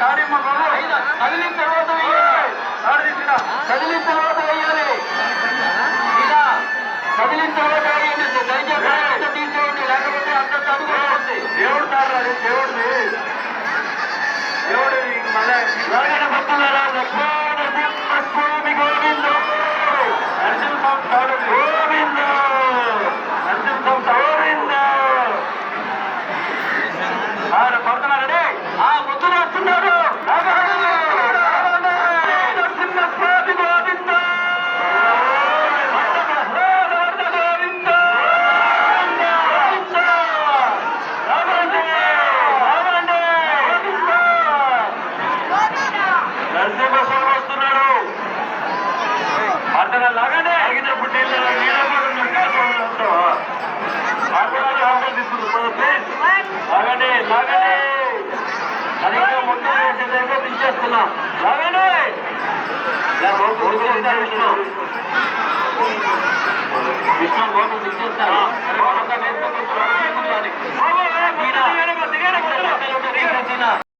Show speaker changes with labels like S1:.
S1: దానిమ్మ బాబు కదిలిన తర్వాత వేయాలి. కదిలిన తర్వాత వేయాలి. ఇలా కదిలిన తర్వాత వేయండి. దయచేసి తీసుకోండి, లేకపోతే అంత చదువుకోండి. దేవుడు సార్ అది దేవుడిని దేవుడు మళ్ళీ భక్తులారా లక్ష్మీ గోవింద నరసింహం గోవింద నరసింహం గోవింద పడుతున్నారండి. ఆ ముద్దులు వస్తున్నారు. నరసింహస్వామి గోవింద నరసింహస్వామి వస్తున్నాడు. అతను లాగానే అడిగినప్పుడు లాగానే లాగానే సరిగ్గా ముందు దగ్గర దించేస్తున్నాం. లాగానే విష్ణు గోపు దించేస్తాను.